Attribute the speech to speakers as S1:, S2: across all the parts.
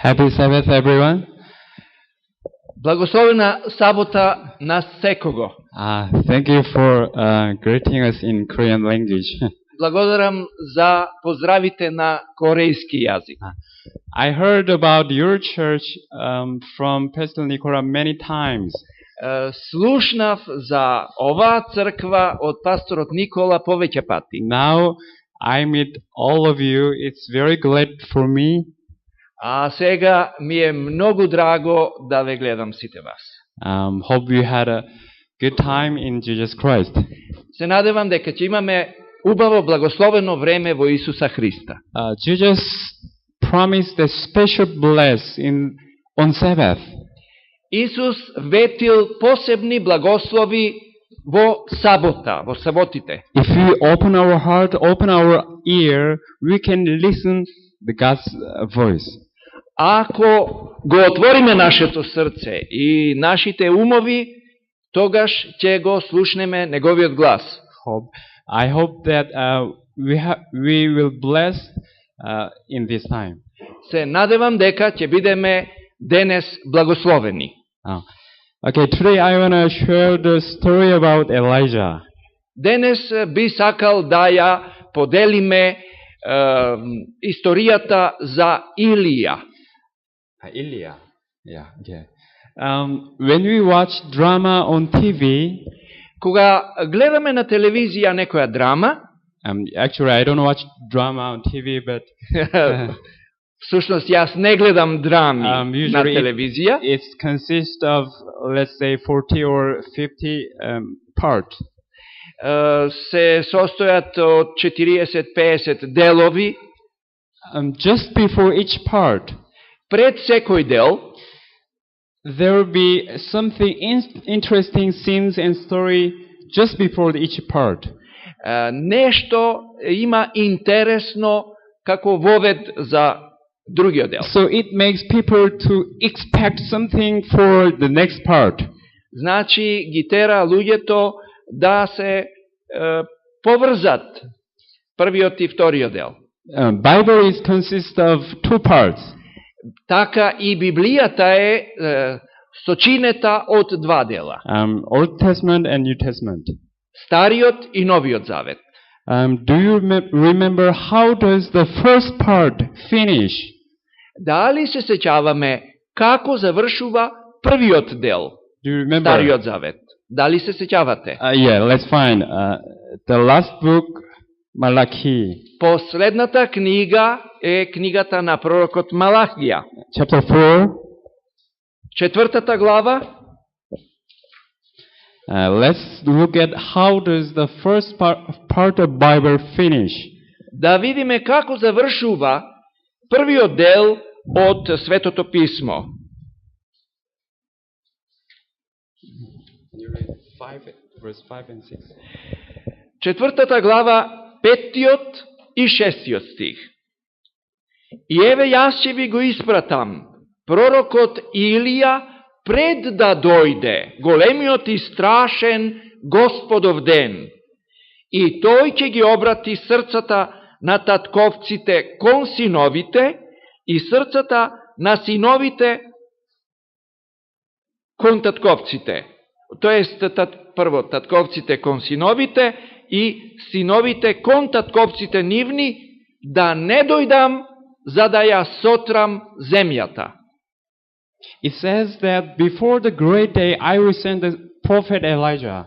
S1: Happy Sabbath, everyone.
S2: Благословена сабота на секого.
S1: Thank you for greeting us in Korean language.
S2: Благодарам за поздравите на корејски јазик.
S1: I heard about your church from Pastor Nicola many times.
S2: Слушнав за оваа црква од пасторот Никола повеќе пати.
S1: Now I meet all of you. It's very glad for me.
S2: А сега ми е многу драго да ве гледам сите вас.
S1: Hope you had a good time in Jesus Christ.
S2: Се надевам дека ќе имаме убаво благословено време во Исуса Христа.
S1: Jesus promised a special bless on Sabbath.
S2: Исус ветил посебни благослови во сабота, во саботите.
S1: If we open our heart, open our ear, we can listen the God's voice.
S2: Ако го отвориме нашето срце и нашите умови, тогаш ќе го слушнеме неговиот глас.
S1: I hope that we will bless in this time.
S2: Се надевам дека ќе бидеме денес благословени.
S1: Okay, today I want to share the story about Elijah.
S2: Денес би сакал да ја поделиме историјата за Илија.
S1: Ilya. Yeah, okay. When we watch drama on TV,
S2: кога гледаме на телевизија некоја драма,
S1: actually I don't watch drama on TV, but
S2: всушност јас не гледам драми на телевизија.
S1: It consists of, let's say, 40 or 50 parts.
S2: Се состојат од 40-50 делови.
S1: Just before each part,
S2: пред секој дел,
S1: there will be something interesting scenes and story just before each part.
S2: Нешто има интересно како вовед за другиот дел.
S1: So it makes people to expect something for the next part.
S2: Значи ги тера луѓето да се поврзат првиот и вториот дел.
S1: Bible is consists of two parts.
S2: Така и Библијата е сочинета од два дела.
S1: Old Testament and New Testament.
S2: Стариот и Новиот Завет.
S1: Do you remember how does the first part finish?
S2: Дали се сеќаваме како завршува првиот дел? Стариот Завет. Дали се сеќавате?
S1: Yeah, let's find the last book, Malachi.
S2: Последната книга е книгата на пророкот Малахија.
S1: Chapter 4.
S2: Четвртата глава.
S1: Let's look at how does the first part of Bible finish.
S2: Да видиме како завршува првиот дел од Светото писмо.
S1: Verse 5 and 6.
S2: Четвртата глава, 5 и 6 стих. И еве јас ќе ви го испратам, пророкот Илија, пред да дојде големиот и страшен Господов ден. И тој ќе ги обрати срцата на татковците кон синовите и срцата на синовите кон татковците. Тоест, прво, татковците кон синовите и синовите кон татковците нивни, да не дојдам за да ја сотрам земјата.
S1: It says that before the great day I will send the prophet Elijah.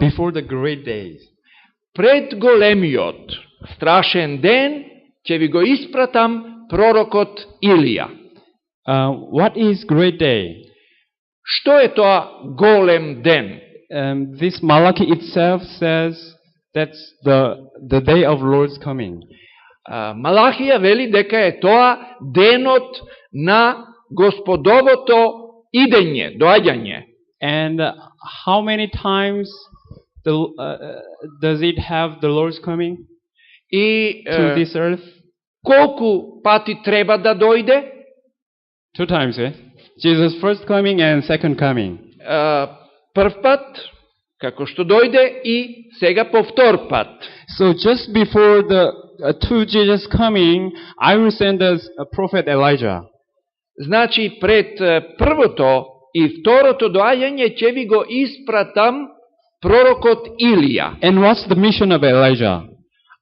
S1: Before the great days.
S2: Пред големиот, страшен ден, ќе ви го испратам пророкот Илија.
S1: What is great day?
S2: Што е тоа голем ден?
S1: This Malachi itself says that's the day of Lord's coming.
S2: Малахија вели дека е тоа денот на Господовото идење, доаѓање.
S1: And how many times does it have the Lord's coming to this earth?
S2: Колку пати треба да дојде?
S1: 2 times, eh? Jesus' first coming and second coming.
S2: Прв пат, како што дојде, и сега по втор пат.
S1: So just before the to Jesus' coming, I will send us a prophet Elijah.
S2: Значи, пред првото и второто доаѓање ќе ви го испратам пророкот Илија.
S1: And what's the mission of Elijah?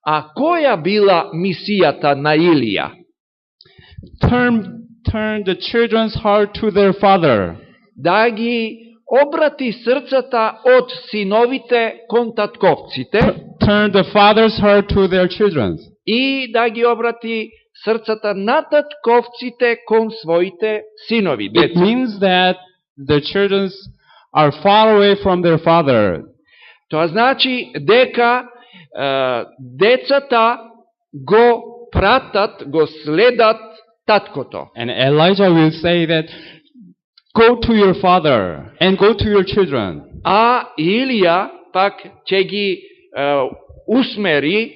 S2: А која била мисијата на Илија?
S1: Turn the children's heart to their father.
S2: Да ги обрати срцата од синовите кон татковците
S1: Turn the father's heart to their children.
S2: и да ги обрати срцата на татковците кон своите синови,
S1: It
S2: деца.
S1: means that the children are far away from their father.
S2: Тоа значи дека децата го пратат, го следат таткото.
S1: And Elijah will say that, go to your father and go to your children.
S2: А Илија пак ќе ги усмери,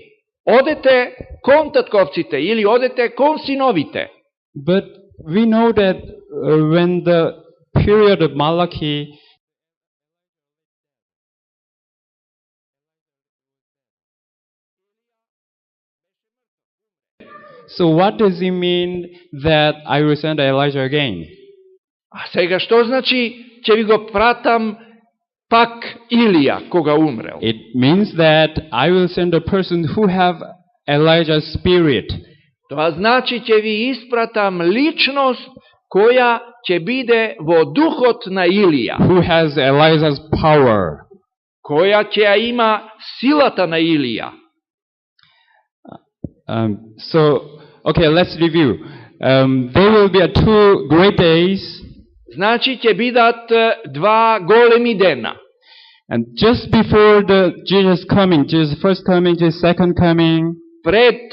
S2: одете кон татковците или одете кон синовите.
S1: But we know that when the period of Malachi, so what does it mean that I will send Elijah again?
S2: А сега што значи ќе ви го пратам пак Илија кога умрел?
S1: It means that I will send a person who have Elijah's spirit.
S2: Тоа значи ќе ви испратам личност која ќе биде во духот на Илија,
S1: Who has Elijah's power.
S2: која ќе ја има силата на Илија.
S1: Okay, let's review. There will be 2 great days.
S2: Значи ќе бидат два големи дена.
S1: And just before the Jesus coming, Jesus first coming, Jesus second coming,
S2: Пред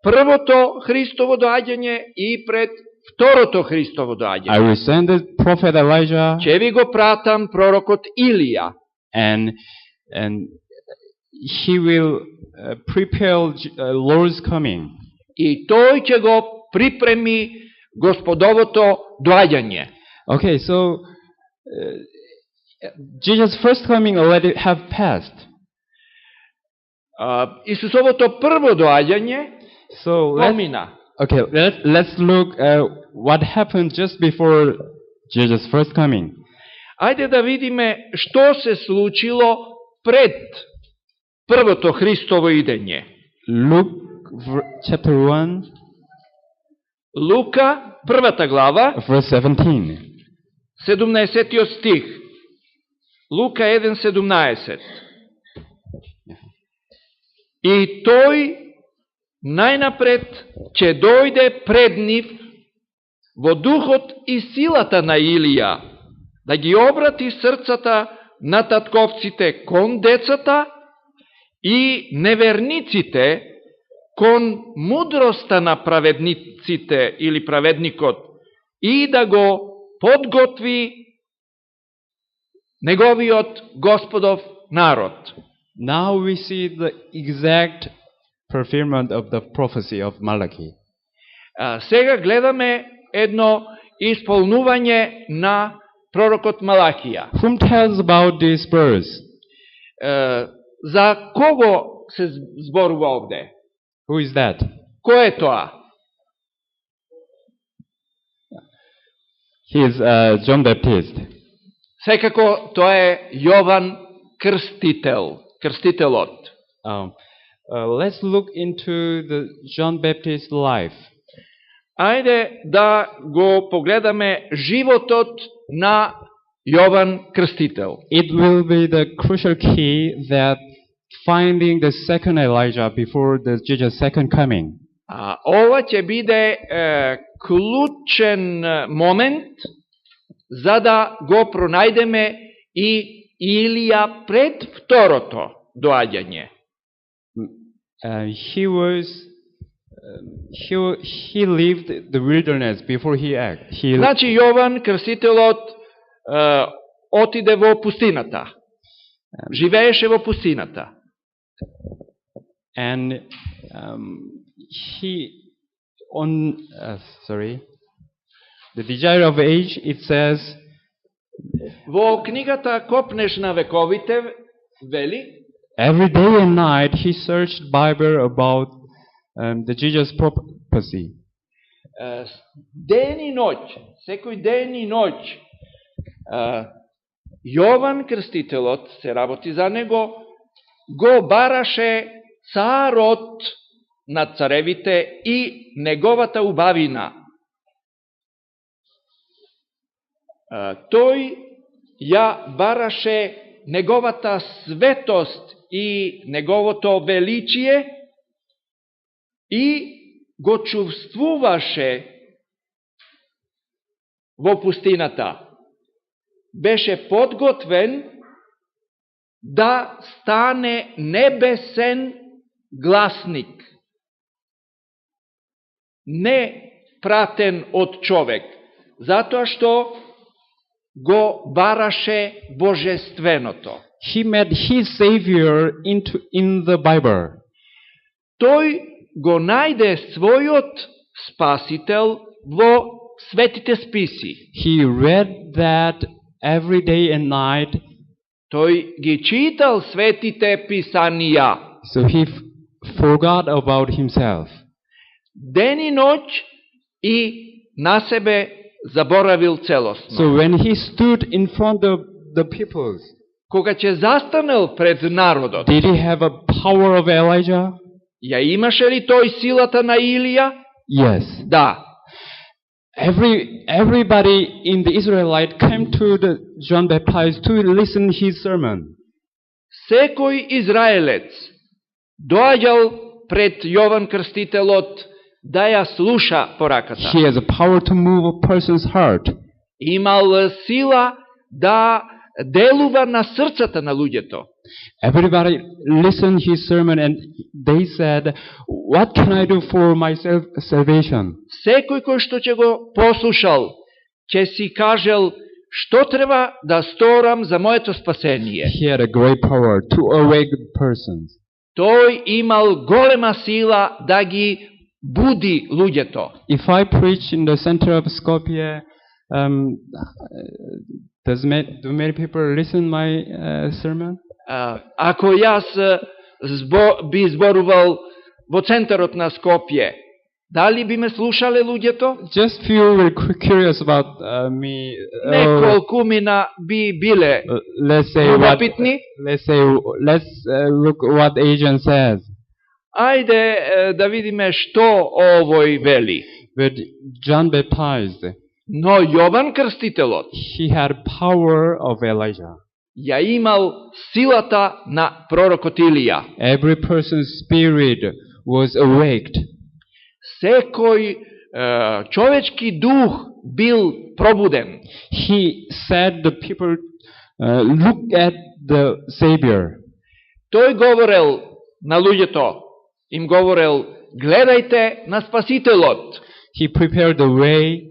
S2: првото Христово доаѓање и пред второто Христово
S1: I
S2: доаѓање.
S1: will send the prophet Elijah,
S2: Ќе ви го пратам пророкот Илија.
S1: and he will prepare Lord's coming.
S2: И тој ќе го припреми Господовото доаѓање.
S1: Okay, so Jesus first coming already have passed.
S2: Исусовото прво доаѓање
S1: So
S2: помина.
S1: okay, let's look what happened just before Jesus first coming.
S2: Ајде да видиме што се случило пред првото Христово идење.
S1: Luke chapter 1,
S2: Лука, првата глава,
S1: verse 17.
S2: 17 стих. Лука 1:17. И тој најнапред ќе дојде пред нив во духот и силата на Илија, да ги обрати срцата на татковците кон децата и неверниците кон мудроста на праведниците или праведникот и да го подготви неговиот Господов народ.
S1: Now we see the exact fulfillment of the prophecy of Malachi.
S2: Сега гледаме едно исполнување на пророкот Малахија.
S1: Whom tells about this verse?
S2: За кого се зборува овде?
S1: Who is that?
S2: Кој е тоа?
S1: He is John Baptist.
S2: Секако тоа е Јован Крстител, крстителот.
S1: Let's look into the John Baptist life.
S2: Ајде да го погледаме животот на Јован Крстител.
S1: It will be the crucial key that finding the second Elijah before the Jesus' second coming.
S2: Ова ќе биде клучен момент за да го пронајдеме и Илија пред второто доаѓање.
S1: He lived the wilderness before he acted.
S2: Значи Јован Крстителот отиде во пустината. Живееше во пустината.
S1: And the Desire of Age, it says,
S2: во книгата Копнеш на вековите вели,
S1: every day and night he searched Bible about the Jesus prophecy.
S2: Ден и ноќ, секој ден и ноќ, Јован Крстителот, се работи за него, го бараше царот над царевите и неговата убавина. Тој ја бараше неговата светост и неговото величие и го чувствуваше во пустината. Беше подготвен да стане небесен гласник, не пратен од човек, затоа што го бараше божественото.
S1: He met his Savior in the Bible.
S2: Тој го најде својот спасител во светите списи.
S1: He read that every day and night.
S2: Тој ги читал светите писанија.
S1: So he forgot about himself.
S2: Ден и ноќ и на себе заборавил целосно.
S1: So when he stood in front of the people,
S2: кога ќе застанел пред народот,
S1: did he have a power of Elijah?
S2: Ја имаше ли тој силата на Илија?
S1: Yes.
S2: Да.
S1: Everybody in the Israelite came to the John Baptist to listen his sermon.
S2: Секој израелец доаѓал пред Јован Крстителот да ја слуша пораката.
S1: He has a power to move a person's heart.
S2: Имал сила да делува на срцата на луѓето.
S1: Everybody listened his sermon and they said, "What can I do for my salvation?"
S2: Секој кој што ќе го послушал, ќе си кажел што треба да сторам за моето спасение.
S1: He had a great power to awake persons.
S2: Тој имал голема сила да ги буди луѓето.
S1: If I preach in the center of Skopje, do many people listen my sermon?
S2: Ако јас би зборувал во центарот на Скопје, дали би ме слушале луѓето?
S1: Just few were curious about me.
S2: Неколкумина би биле
S1: Let's look what agent says.
S2: Ајде да видиме што овој вели.
S1: But John Baptist,
S2: но Јован Крстителот,
S1: he had power of Elijah.
S2: Ја имал силата на пророкот Илија.
S1: Every person's spirit was awaked.
S2: Секој човечки дух бил пробуден.
S1: He said the people look at the Savior.
S2: Тој говорел на луѓето, им говорел гледајте на Спасителот.
S1: He prepared the way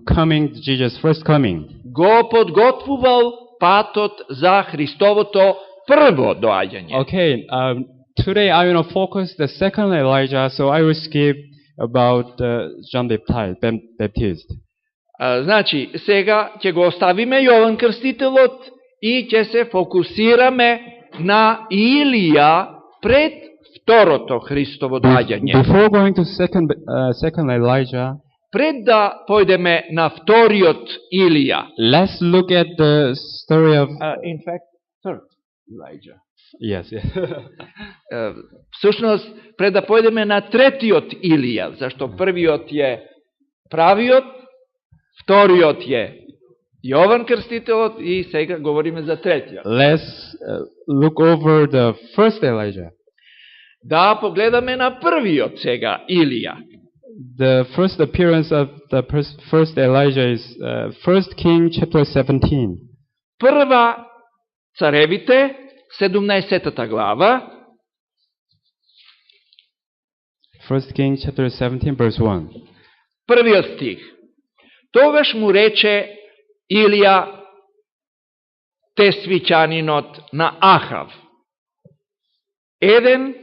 S1: coming Jesus first coming.
S2: Го подготвувал патот за Христовото прво доаѓање.
S1: Okay, today I want to focus the second Elijah, so I will skip about John Baptist.
S2: Значи, сега ќе го оставиме Јован Крстителот и ќе се фокусираме на Илија пред второто Христово доаѓање.
S1: Before going to second Elijah,
S2: пред да појдеме на вториот Илија,
S1: let's look at the story of
S2: in fact third Elijah.
S1: Yes.
S2: Всушност пред да појдеме на третиот Илија, зашто првиот е правиот, вториот е Јован Крстителот и сега говориме за третиот.
S1: Let's look over the first Elijah.
S2: Да погледаме на првиот сега Илија.
S1: The first appearance of the first Elijah is 1 King chapter 17.
S2: Прва Царевите, 17 глава.
S1: 1 King chapter 17 verse 1.
S2: Првиот стих. Тогаш му рече Илија, тесвичанинот на Ахав, еден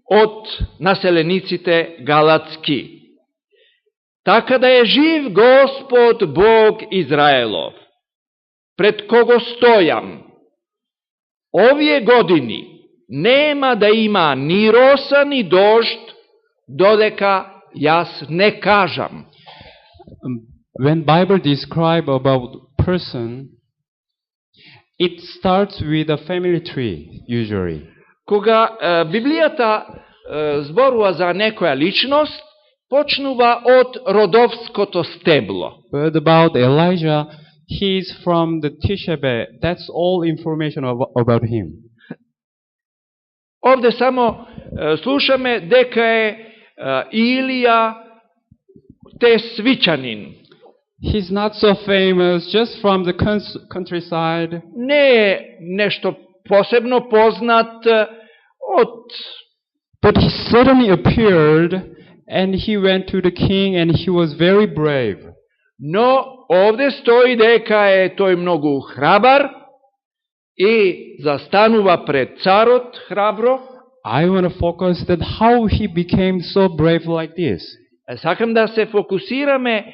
S2: од населениците галатски. Така да е жив Господ Бог Израелов, пред кого стојам, овие години нема да има ни роса, ни дожд додека јас не кажам.
S1: When Bible describe about person, it starts with a family tree, usually.
S2: Кога Библијата зборува за некоја личност, почнува од родовското стебло.
S1: But about Elijah, he is from the Tishbe. That's all information about him.
S2: Овде само слушаме дека е Илија те свичанин.
S1: He's not so famous, just from the countryside.
S2: Не е нешто посебно познат од...
S1: But he suddenly appeared, and he went to the king, and he was very brave.
S2: Но овде стои дека е тој многу храбар и застанува пред царот храбро.
S1: I want to focus that how he became so brave like this.
S2: Сакам да се фокусираме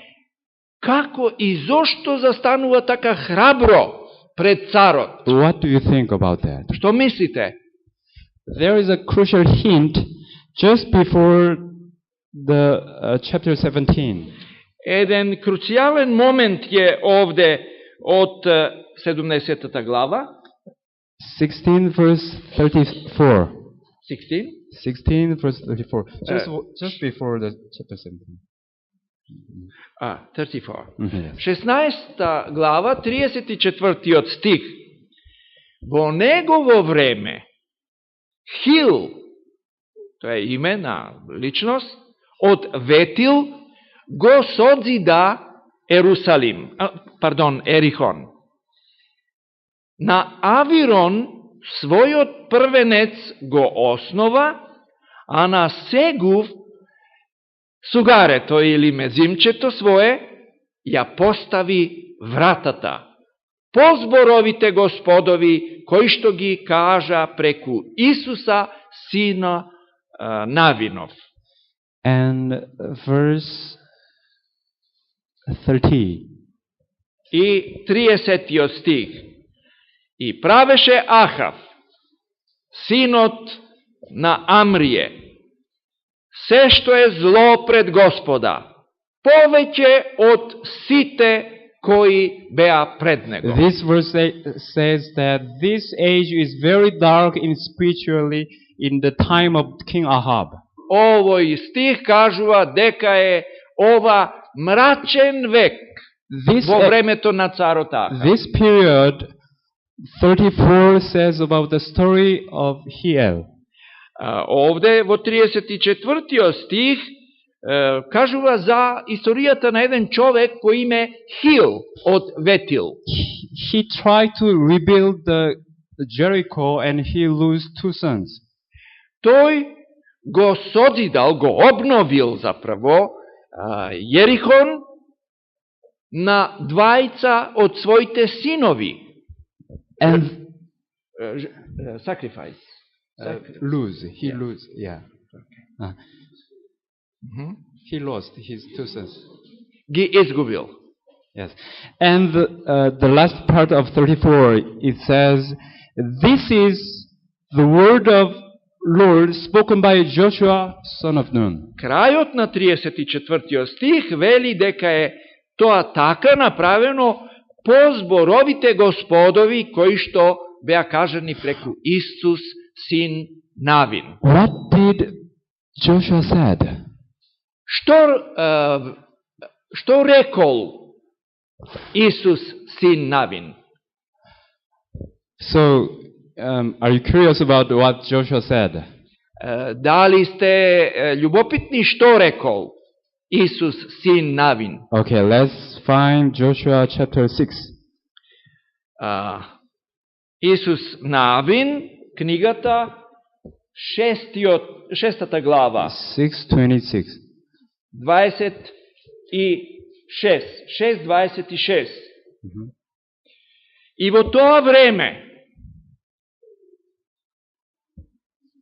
S2: како и зошто застанува така храбро пред царот.
S1: What do you think about that?
S2: Што мислите?
S1: There is a crucial hint just before the chapter 17.
S2: Еден круцијален момент е овде од 17-та глава.
S1: 16 verse 34.
S2: 16?
S1: 16 verse 34. Just before the chapter 17.
S2: 34.
S1: Yes.
S2: 16 глава, 34 стих. Во негово време Хил, тоа е име на личност, од Ветил го созида Ерихон. На Авирон својот првенец го основа, а на Сегув сугарето или мезимчето свое ја постави вратата. По зборовите Господови, кои што ги кажа преку Исуса, сина Навинов.
S1: And verse 30.
S2: И 30 стих. И правеше Ахав, синот на Амрие, се што е зло пред Господа, повеќе од сите кои беа пред него.
S1: This verse says that this age is very dark in spiritually in the time of King Ahab.
S2: Овој стих кажува дека е ова мрачен век во времето на царот Ахав.
S1: This period 34 says about the story of Hiel.
S2: Овде во 34 стих кажува за историјата на еден човек кој име Хил од Ветил.
S1: He tried to rebuild the Jericho and he lost two sons.
S2: Тој го созидал, го обновил заправо Јерихон на двајца од своите синови.
S1: And
S2: sacrifice.
S1: Lose. He lose. Yeah. He lost his two sons.
S2: Ги изгубил.
S1: Yes. And the last part of 34, it says, this is the word of Lord spoken by Joshua, son of Nun.
S2: Крајот на 34 стих вели дека е тоа така направено по зборовите Господови кои што беа кажани преку Исус, син Навин.
S1: What did Joshua said?
S2: Што рекол Исус, син Навин?
S1: So, are you curious about what Joshua said?
S2: Дали сте љубопитни што рекол Исус, син Навин?
S1: Okay, let's find Joshua chapter 6.
S2: Исус Навин, книгата, 6-та глава.
S1: 6:26.
S2: 6:26. И во тоа време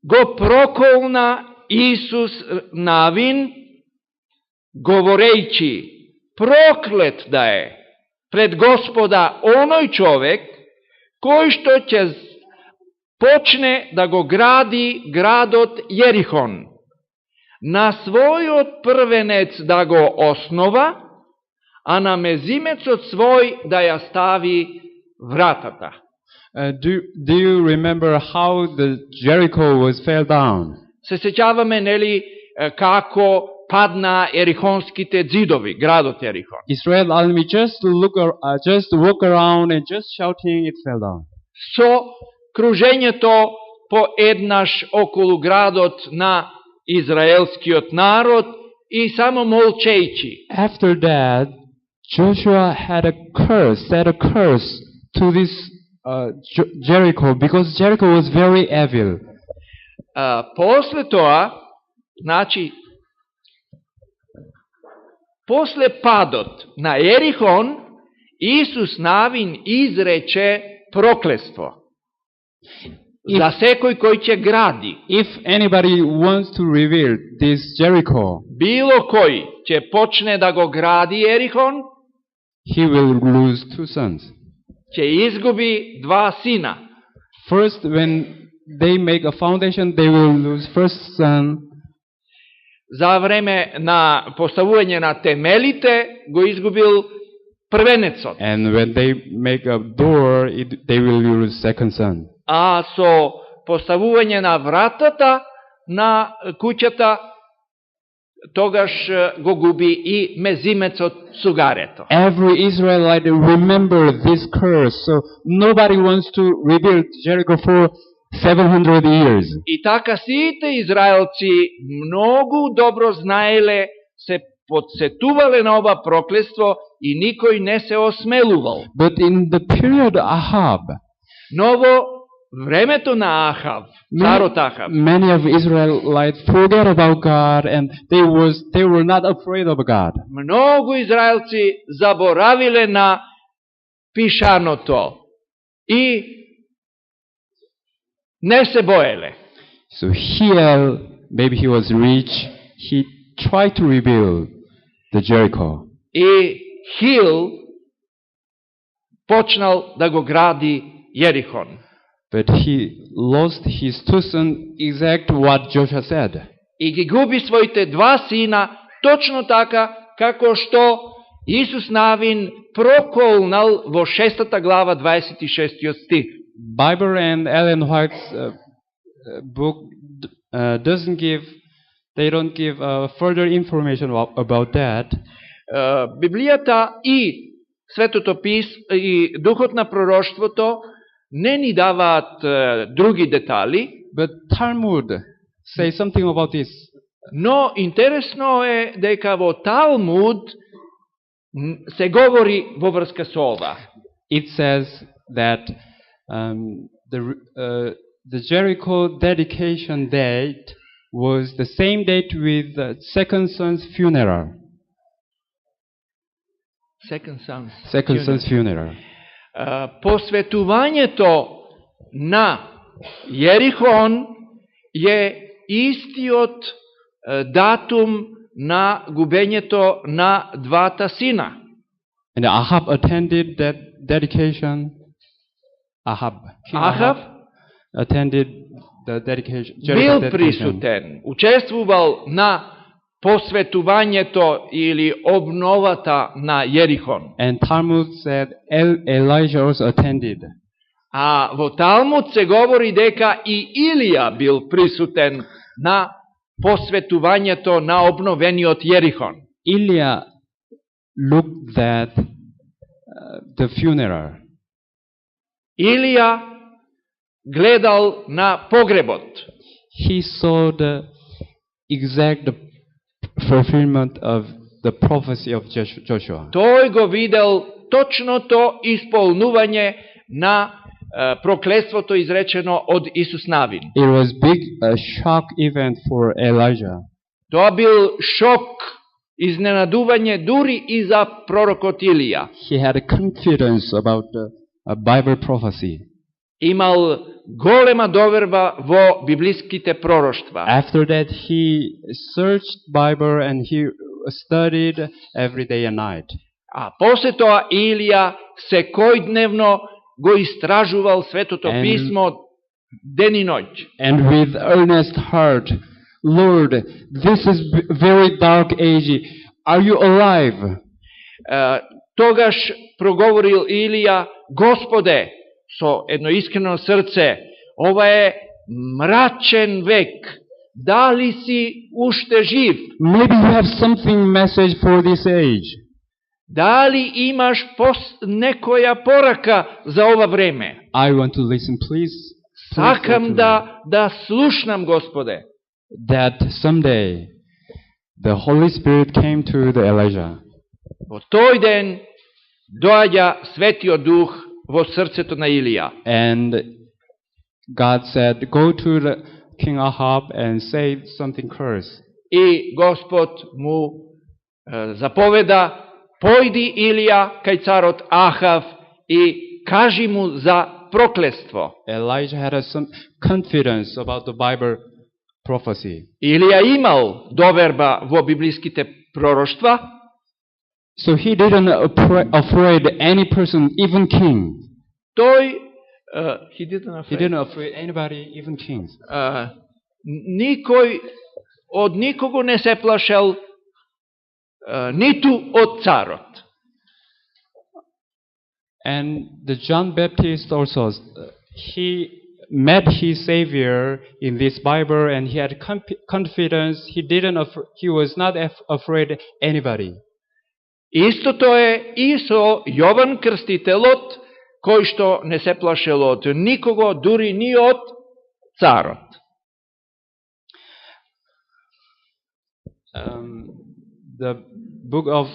S2: го проколна Исус Навин, говорејќи, проклет да е пред Господа оној човек кој што ќе почне да го гради градот Јерихон, на својот првенец да го основа, а на мезимецот свој да ја стави вратата.
S1: Do you remember how the Jericho was fell down?
S2: Се сеќаваме, нели, како падна ерихонските ѕидови, градот Ерихон.
S1: Israel army just walk around and just shouting, it fell down.
S2: Со кружењето поеднаш околу градот на израелскиот народ и само молчејќи.
S1: After that, Joshua had set a curse to this Jericho, because Jericho was very evil.
S2: После тоа, значи, после падот на Ерихон, Исус Навин изрече проклество за секој кој ќе гради.
S1: If anybody wants to rebuild this Jericho,
S2: било кој ќе почне да го гради Ерихон,
S1: he will lose 2 sons.
S2: ќе изгуби 2 сина.
S1: First, when they make a foundation, they will lose first son.
S2: За време на поставување на темелите го изгубил првенецот.
S1: And when they make a door, they will lose second son.
S2: А со поставување на вратата на куќата, тогаш го губи и мезимецот сугарето.
S1: Every Israelite remember this curse, so nobody wants to rebuild Jericho for 700 years.
S2: И така сите израелци многу добро знаеле, се подсетувале на ова проклество и никој не се осмелувал.
S1: But in the period of Ahab,
S2: но во времето на Ахав, царот Ахав,
S1: many of Israelites forget about God and they were not afraid of God.
S2: Многу израелци заборавиле на пишаното и не се боеле.
S1: So Hiel, maybe he was rich, he tried to rebuild the Jericho.
S2: И Хил почнал да го гради Јерихон.
S1: But he lost his 2 sons, exact what Joshua said.
S2: И ги губи своите 2 сина, точно така како што Исус Навин проколнал во 6 глава 26 стих.
S1: Bible and Ellen White's book they don't give further information about that.
S2: Библијата и Светото Писмо и Духот на пророштвото не ни даваат други детали.
S1: But Talmud say something about this.
S2: Но интересно е дека во Талмуд се говори во врска со ова.
S1: It says that the Jericho dedication date was the same date with the second son's funeral. Second son's funeral.
S2: Посветувањето на Јерихон е истиот датум на губењето на 2 сина.
S1: And Ahab attended that dedication. Ahab attended the dedication.
S2: Бил присутен, учествувал на посветувањето или обновата на Јерихон.
S1: And Talmud said Elijah also attended.
S2: А во Талмуд се говори дека и Илија бил присутен на посветувањето на обновениот Јерихон.
S1: Ilya looked at the funeral.
S2: Илија гледал на погребот.
S1: He saw the exact fulfillment of the prophecy of Joshua.
S2: Тој го видел точното исполнување на проклетството изречено од Исус Навин.
S1: It was a shock event for Elijah.
S2: Тоа бил шок, изненадување дури и за пророкот Илија.
S1: He had a confidence about a Bible prophecy.
S2: Имал голема доверба во библиските пророштва.
S1: After that he searched Bible and he studied every day and night.
S2: А после тоа Илија секојдневно го истражувал Светото Писмо ден и ноќ.
S1: And with earnest heart Lord, this is very dark age. Are you alive?
S2: Тогаш проговорил Илија: Господе, со едно искрено срце, ова е мрачен век, дали си уште жив?
S1: Maybe you have something message for this age.
S2: Дали имаш некоја порака за ова време?
S1: I want to listen, please.
S2: Сакам да слушнам, Господе.
S1: That someday the Holy Spirit came to the Elijah.
S2: Во тој ден доаѓа Светиот Дух во срцето на Илија.
S1: And God said, go to the King Ahab and say something curse.
S2: И Господ му заповеда: појди Илија кај царот Ахав и кажи му за проклетство.
S1: Elijah had some confidence about the Bible prophecy.
S2: Илија имал доверба во библиските пророштва.
S1: So he didn't afraid any person, even king.
S2: Тој he
S1: didn't afraid anybody, even kings.
S2: Никој од никого не се плашел, ниту од царот.
S1: And the John Baptist also, he met his Savior in this Bible, and he had confidence. He was not afraid anybody.
S2: Истото е и со Јован Крстителот, кој што не се плашел од никого, дури ни од царот.
S1: The book of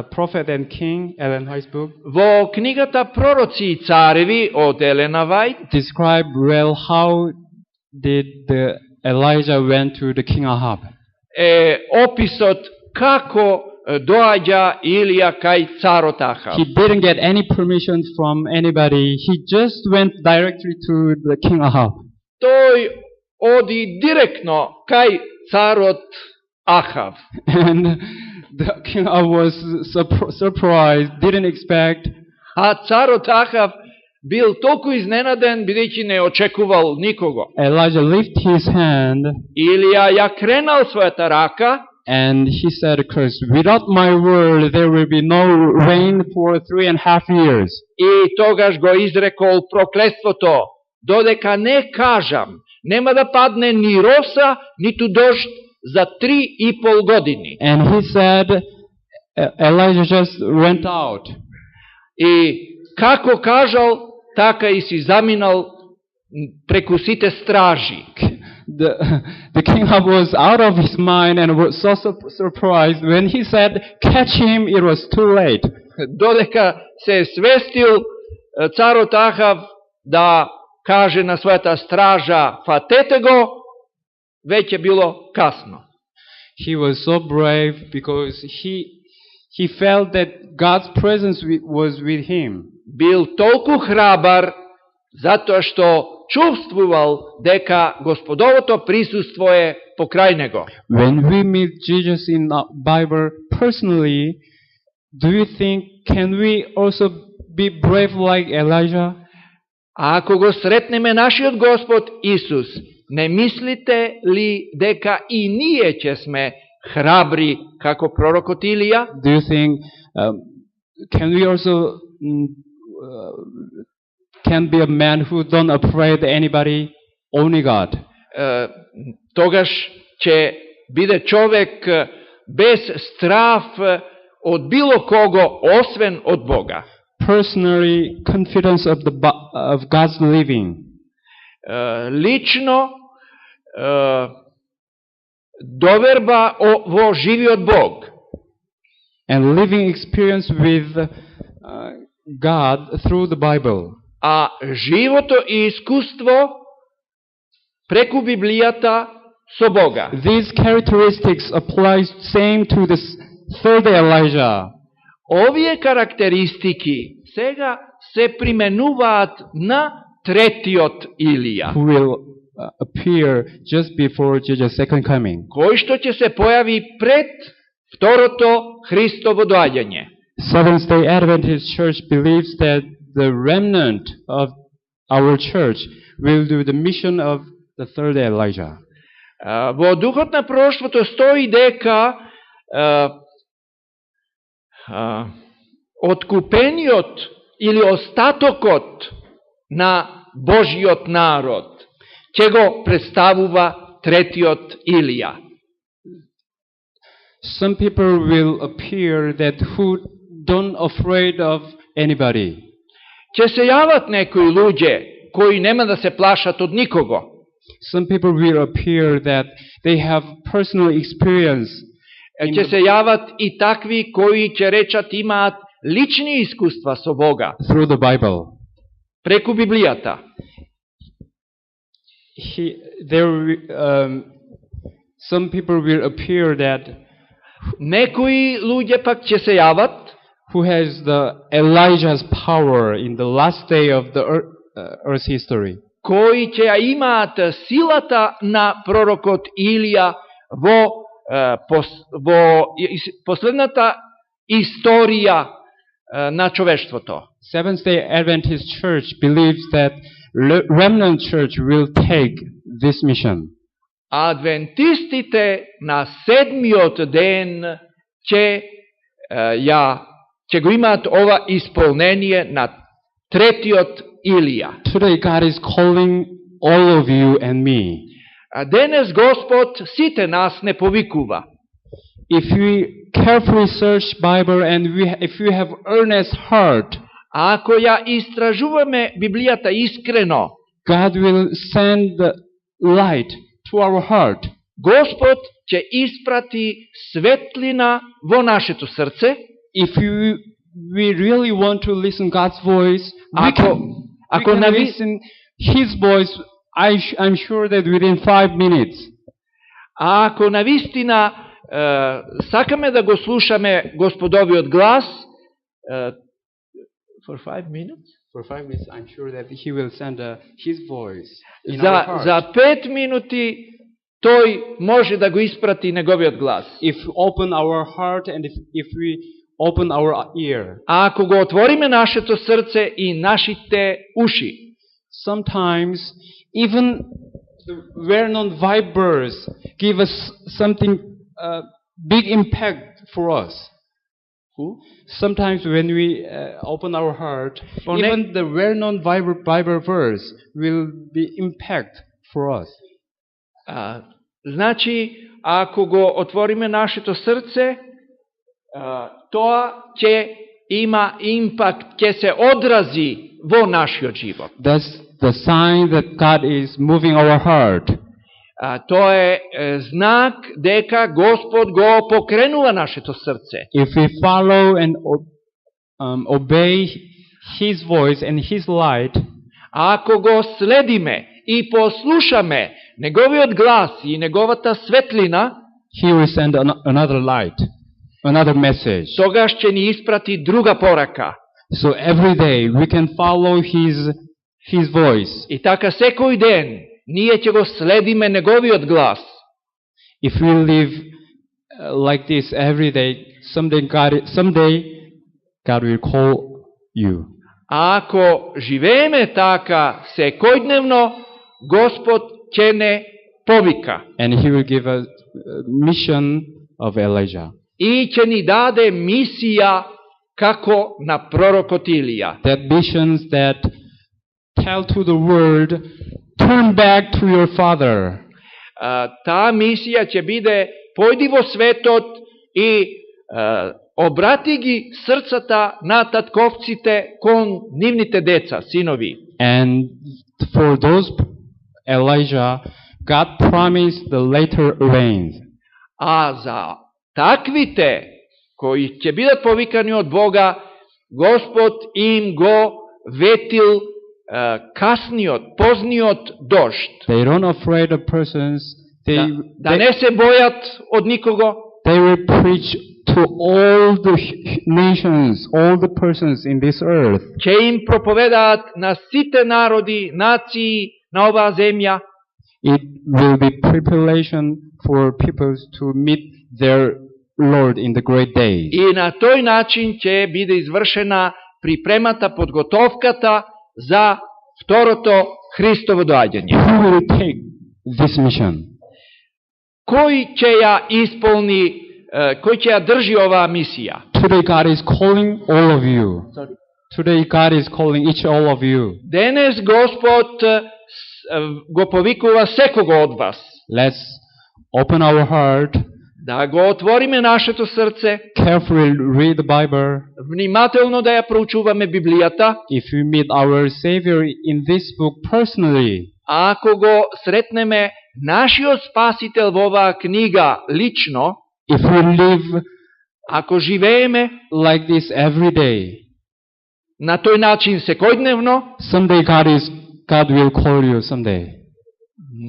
S1: Prophet and King, Ellen White's book,
S2: во книгата Пророци и цареви од Елена Вајт,
S1: describe well how did the Elijah went to the King Ahab.
S2: Описот како доаѓа Илија кај царот Ахав.
S1: He didn't get any permission from anybody. He just went directly to the King Ahab.
S2: Тој оди директно кај царот Ахав.
S1: And the King Ahab was surprised, didn't expect.
S2: А царот Ахав бил толку изненаден, бидејќи не очекувал никого.
S1: Elijah lifted his hand.
S2: Илија ја кренал својата рака.
S1: And he said, curse, without my word, there will be no rain for 3.5 years.
S2: И тогаш го изрекол проклетството: додека не кажам, нема да падне ни роса, ниту дожд за 3,5 години.
S1: And he said, Elijah just went out.
S2: И како кажал, така и си заминал преку сите стражи.
S1: The king was out of his mind and was so surprised. When he said, catch him, it was too late.
S2: Додека се свестил царот Ахав да каже на својата стража: фатете го, веќе било касно.
S1: He was so brave because he felt that God's presence was with him.
S2: Бил толку храбар затоа што чувствувал дека Господовото присуство е покрај него.
S1: When we meet Jesus in the Bible personally, do you think can we also be brave like Elijah?
S2: А ако го сретнеме нашиот Господ Исус, не мислите ли дека и ние ќе сме храбри како пророкот Илија?
S1: Do you think can we also can be a man who don't afraid anybody, only God?
S2: Тогаш ќе биде човек без страв од било кого, освен од Бога.
S1: Personally, confidence of God's living.
S2: Лично доверба во живиот Бог.
S1: And living experience with God through the Bible.
S2: А живото и искуство преку Библијата со Бога.
S1: These characteristics apply same to the third Elijah.
S2: Овие карактеристики сега се применуваат на третиот Илија,
S1: who will appear just before Jesus' second coming.
S2: Кој што ќе се појави пред второто Христово доаѓање.
S1: Seventh-day Adventist Church believes that the remnant of our church will do the mission of the third Elijah.
S2: Во духот на пророштвото стои дека откупениот или остатокот на Божиот народ ќе го представува третиот Илија.
S1: Some people will appear that who don't afraid of anybody.
S2: Ќе се јават некои луѓе кои нема да се плашат од никого.
S1: Some people will appear that they have personal experience.
S2: Ќе се јават и такви кои ќе речат имаат лични искуства со Бога
S1: Through the Bible.
S2: преку Библијата.
S1: Some people will appear that
S2: Некои луѓе пак ќе се јават
S1: who has the Elijah's power in the last day of the earth's history.
S2: кои ќе ја имаат силата на пророкот Илија во последната историја на човештвото.
S1: Seventh-day Adventist Church believes that remnant church will take this mission.
S2: Адвентистите на седмиот ден ќе го имаат ова исполнение на третиот Илија.
S1: Today God is calling all of you and me.
S2: Денес Господ сите нас не повикува.
S1: If we carefully search Bible and if we have earnest heart,
S2: ако ја истражуваме Библијата искрено,
S1: God will send the light to our heart.
S2: Господ ќе испрати светлина во нашето срце.
S1: If we really want to listen God's voice, we can listen His voice. I'm sure that within 5 minutes.
S2: Ако навистина сакаме да го слушаме Господовиот глас, for 5 minutes?
S1: For 5 minutes, I'm sure that He will send His voice in our heart.
S2: За 5 минути тој може да го испрати неговиот глас.
S1: If we open our heart and if we open our ear.
S2: А ако го отвориме нашето срце и нашите уши.
S1: Sometimes even the well-known vipers give us something big impact for us.
S2: Who?
S1: Sometimes when we open our heart, even the well-known Bible verse will be impact for us.
S2: Значи, ако го отвориме нашето срце, тоа ќе има импакт, ќе се одрази во нашиот живот.
S1: That's the sign that God is moving our heart.
S2: Тоа е знак дека Господ го покренува нашето срце.
S1: If we follow and obey His voice and His light,
S2: ако го следиме и послушаме неговиот глас и неговата светлина,
S1: He will send another light, another message.
S2: Тогаш ќе ни испрати друга порака.
S1: So every day we can follow His voice.
S2: И така секој ден ние ќе го следиме неговиот глас.
S1: If we live like this every day, someday God will call you.
S2: А ако живееме така секојдневно, Господ ќе не повика.
S1: And He will give us mission of Elijah.
S2: И ќе ни даде мисија како на пророкот Илија.
S1: That missions that tell to the world, turn back to your father.
S2: Таа мисија ќе биде појди во светот и обрати ги срцата на татковците кон нивните деца, синови.
S1: And for those Elijah, God promised the later rains.
S2: А за таквите кои ќе бидат повикани од Бога, Господ им го ветил касниот, позниот дожд.
S1: They don't afraid of persons.
S2: Да не се бојат од никого.
S1: They will preach to all the nations, all the persons in this earth.
S2: Ќе им проповедаат на сите народи, нации на оваа земја.
S1: It will be preparation for people to meet their Lord in the great days.
S2: И на тој начин ќе биде извршена припремата, подготовката за второто Христово доаѓање.
S1: Who will take this mission?
S2: кој ќе ја исполни, кој ќе ја држи оваа мисија.
S1: Today God is calling all of you. Today God is calling each all of you.
S2: Денес Господ го повикува секого од вас.
S1: Let's open our heart,
S2: Да го отвориме нашето срце,
S1: carefully read the Bible.
S2: внимателно да ја проучуваме Библијата.
S1: If we meet our Savior in this book personally,
S2: А ако го сретнеме нашиот Спасител во оваа книга лично,
S1: if we live
S2: ако живееме
S1: like this every day,
S2: на тој начин секојдневно,
S1: someday God will call you someday.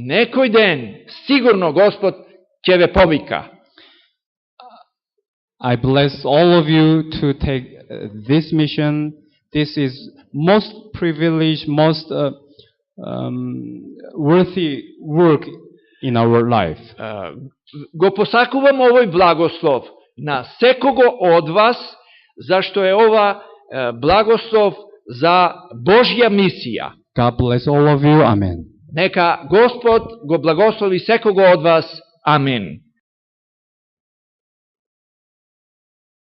S2: некој ден сигурно Господ ќе ве повика.
S1: I bless all of you to take this mission. This is most privileged, most worthy work in our life.
S2: Го посакувам овој благослов на секого од вас, зашто е ова благослов за Божја мисија.
S1: God bless all of you. Amen.
S2: Нека Господ го благослови секого од вас. Амин.